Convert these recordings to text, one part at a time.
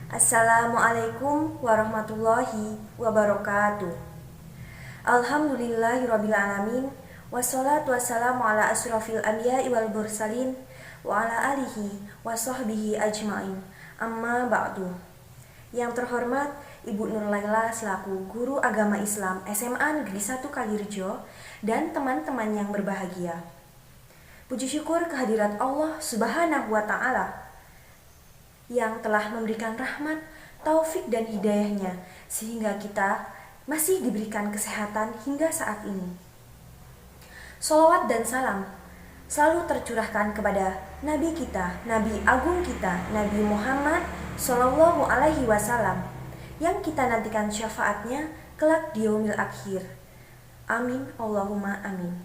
Assalamualaikum warahmatullahi wabarakatuh. Alhamdulillahirrabbilalamin. Wassalatu wassalamu ala asrafil anbiya'i wal mursalin wa ala alihi wa sahbihi ajma'in. Amma ba'du. Yang terhormat Ibu Nur Laila selaku Guru Agama Islam SMA Negeri 1 Kalirejo dan teman-teman yang berbahagia. Puji syukur kehadirat Allah Subhanahu wa Ta'ala yang telah memberikan rahmat, taufik dan hidayahnya sehingga kita masih diberikan kesehatan hingga saat ini. Sholawat dan salam selalu tercurahkan kepada Nabi kita, Nabi Agung kita, Nabi Muhammad Sallallahu Alaihi Wasallam yang kita nantikan syafaatnya kelak di yaumil akhir. Amin Allahumma amin.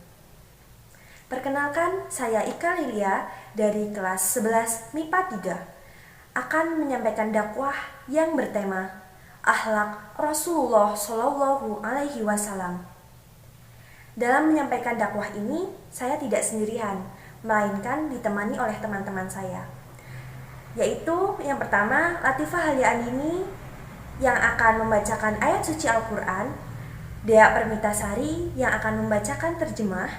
Perkenalkan, saya Ika Lilia dari kelas 11 MIPA 3 akan menyampaikan dakwah yang bertema akhlak Rasulullah Shallallahu Alaihi Wasallam. Dalam menyampaikan dakwah ini, saya tidak sendirian, melainkan ditemani oleh teman-teman saya, yaitu yang pertama Latifah Halia Andini yang akan membacakan ayat suci Al-Quran, Dea Permitasari yang akan membacakan terjemah,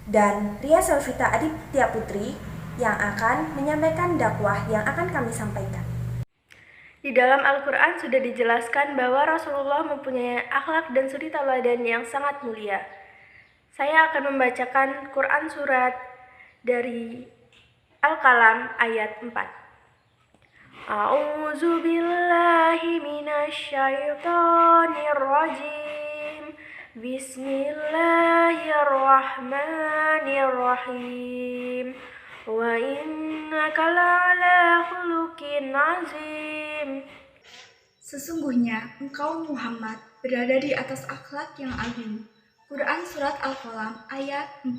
dan Ria Selvita Aditya Putri yang akan menyampaikan dakwah yang akan kami sampaikan. Di dalam Al-Quran sudah dijelaskan bahwa Rasulullah mempunyai akhlak dan suri tauladan yang sangat mulia. Saya akan membacakan Quran surat dari Al-Qalam ayat 4. A'udzu billahi minasyaitonir rajim. Bismillahirrahmanirrahim. Wa innaka la'ala khuluqin azim. Sesungguhnya engkau Muhammad berada di atas akhlak yang agung. Quran Surat Al-Qalam ayat 4.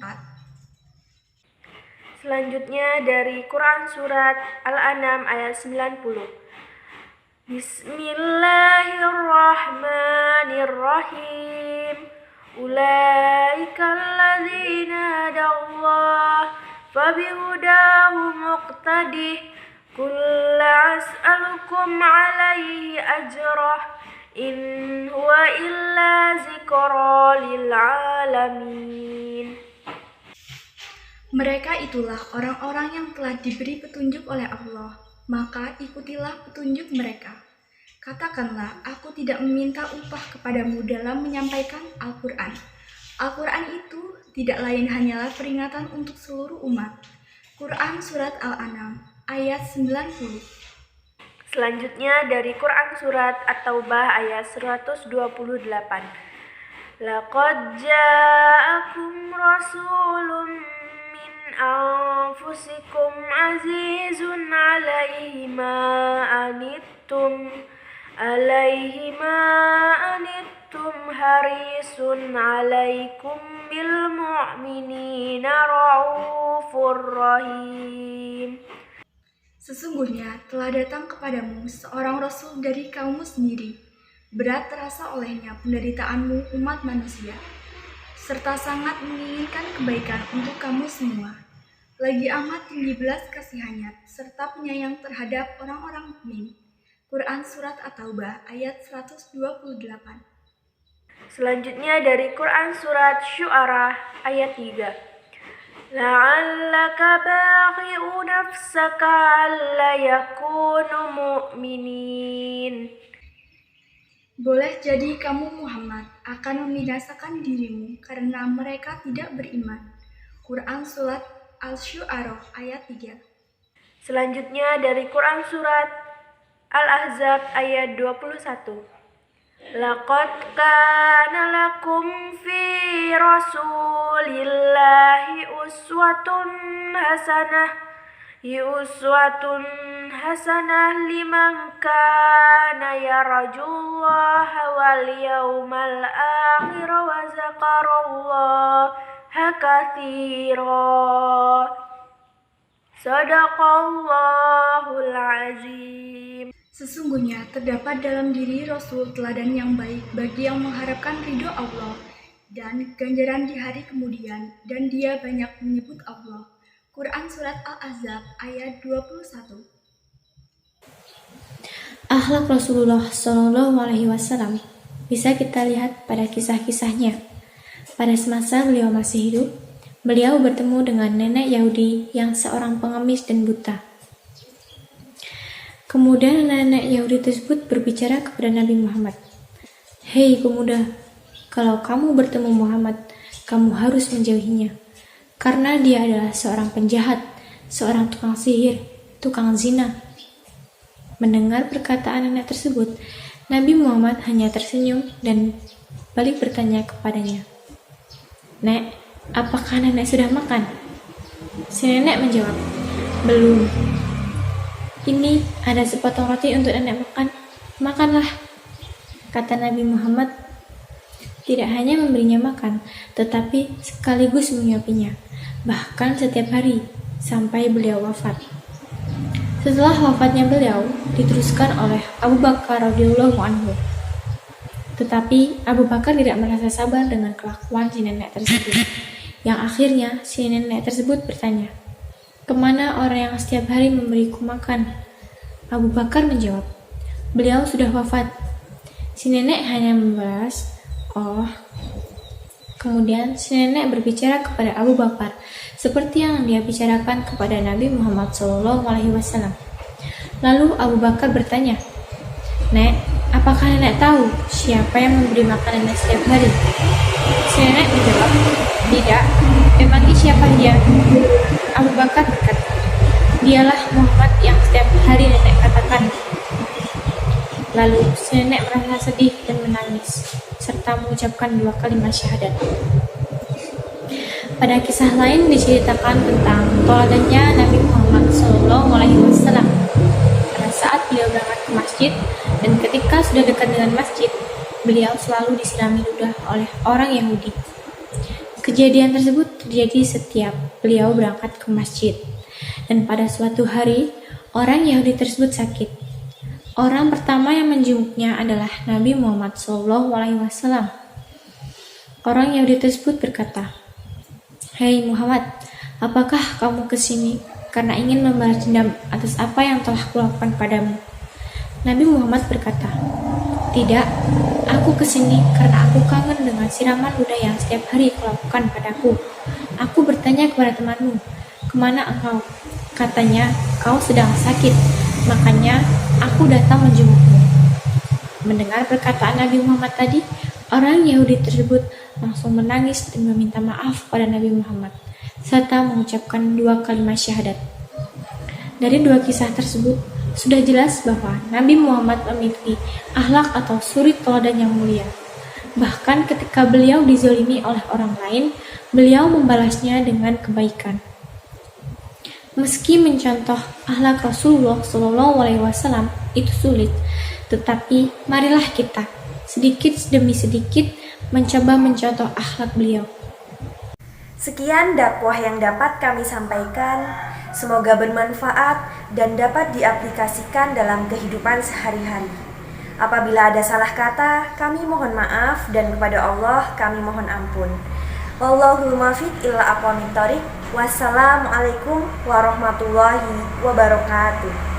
Selanjutnya dari Quran Surat Al-An'am ayat 90. Bismillahirrahmanirrahim. Ulaika alladzina hadallah fabihudahu muqtadih. Qul la as'alukum alaihi ajrah in huwa illa zikra lil alamin. Mereka itulah orang-orang yang telah diberi petunjuk oleh Allah, maka ikutilah petunjuk mereka. Katakanlah, aku tidak meminta upah kepadamu dalam menyampaikan Al-Quran. Al-Quran itu tidak lain hanyalah peringatan untuk seluruh umat. Quran Surat Al-An'am ayat 90. Selanjutnya dari Quran Surat At-Taubah ayat 128. Laqad ja'akum rasulun min anfusikum azizun alaihi ma anittum harisun alaikum bil mu'minina raufur rahim. Sesungguhnya telah datang kepadamu seorang Rasul dari kaummu sendiri. Berat terasa olehnya penderitaanmu umat manusia, serta sangat menginginkan kebaikan untuk kamu semua. Lagi amat tinggi belas kasihannya, serta penyayang terhadap orang-orang mukmin. Quran Surat At-Taubah ayat 128. Selanjutnya dari Quran Surat Syu'ara ayat 3. La'allaka baghi'u nafsaka alla yakunu mu'minin. Boleh jadi kamu Muhammad akan membinasakan dirimu karena mereka tidak beriman. Quran Surat Al-Syu'ara ayat 3. Selanjutnya dari Quran Surat Al-Ahzab ayat 21. Laqad kana lakum fi rasulillahi uswatun hasanah liman kana yarjullaha wal yawmal akhir wa zakarallaha katsira. Shadaqallahul azim. Sesungguhnya terdapat dalam diri Rasul teladan yang baik bagi yang mengharapkan ridho Allah dan ganjaran di hari kemudian, dan dia banyak menyebut Allah. Quran Surat Al-Ahzab ayat 21. Akhlak Rasulullah Shallallahu Alaihi Wasallam bisa kita lihat pada kisah-kisahnya. Pada semasa beliau masih hidup, beliau bertemu dengan nenek Yahudi yang seorang pengemis dan buta. Kemudian nenek Yahudi tersebut berbicara kepada Nabi Muhammad, "Hei pemuda, kalau kamu bertemu Muhammad, kamu harus menjauhinya, karena dia adalah seorang penjahat, seorang tukang sihir, tukang zina." Mendengar perkataan nenek tersebut, Nabi Muhammad hanya tersenyum dan balik bertanya kepadanya, "Nek, apakah nenek sudah makan?" Si nenek menjawab, "Belum. Ini ada sepotong roti untuk nenek makan. Makanlah." Kata Nabi Muhammad, tidak hanya memberinya makan, tetapi sekaligus menyuapinya, bahkan setiap hari, sampai beliau wafat. Setelah wafatnya beliau, diteruskan oleh Abu Bakar radhiyallahu anhu. Tetapi Abu Bakar tidak merasa sabar dengan kelakuan si nenek tersebut. Yang akhirnya si nenek tersebut bertanya, "Kemana orang yang setiap hari memberiku makan?" Abu Bakar menjawab, "Beliau sudah wafat." Si nenek hanya membalas, "Oh." Kemudian si nenek berbicara kepada Abu Bakar seperti yang dia bicarakan kepada Nabi Muhammad SAW. Lalu Abu Bakar bertanya, "Nek, apakah nenek tahu siapa yang memberi makan nenek setiap hari?" Si nenek menjawab, "Tidak, memangnya siapa dia?" Abu Bakar berkata, "Dialah Muhammad yang setiap hari nenek katakan." Lalu si nenek merasa sedih dan menangis, serta mengucapkan 2 kalimat syahadat. Pada kisah lain diceritakan tentang teladannya Nabi Muhammad SAW. Pada saat beliau berangkat ke masjid, dan ketika sudah dekat dengan masjid, beliau selalu disirami ludah oleh orang Yahudi. Kejadian tersebut terjadi setiap beliau berangkat ke masjid. Dan pada suatu hari, orang Yahudi tersebut sakit. Orang pertama yang menjenguknya adalah Nabi Muhammad SAW. Orang Yahudi tersebut berkata, "Hei Muhammad, apakah kamu kesini karena ingin membalas dendam atas apa yang telah kulakukan padamu?" Nabi Muhammad berkata, "Tidak, aku kesini karena aku kangen dengan siraman ludah yang setiap hari kulakukan padaku. Aku bertanya kepada temanmu, 'Kemana engkau?' Katanya, 'Kau sedang sakit, makanya aku datang menjengukmu.'" Mendengar perkataan Nabi Muhammad tadi, orang Yahudi tersebut langsung menangis dan meminta maaf pada Nabi Muhammad, serta mengucapkan 2 kalimat syahadat. Dari 2 kisah tersebut, sudah jelas bahwa Nabi Muhammad memiliki akhlak atau suri teladan yang mulia. Bahkan ketika beliau dizalimi oleh orang lain, beliau membalasnya dengan kebaikan. Meski mencontoh akhlak Rasulullah SAW itu sulit, tetapi marilah kita sedikit demi sedikit mencoba mencontoh akhlak beliau. Sekian dakwah yang dapat kami sampaikan. Semoga bermanfaat dan dapat diaplikasikan dalam kehidupan sehari-hari. Apabila ada salah kata, kami mohon maaf, dan kepada Allah kami mohon ampun. Wallahul muwaffiq ila aqwamit thoriq. Wassalamualaikum warahmatullahi wabarakatuh.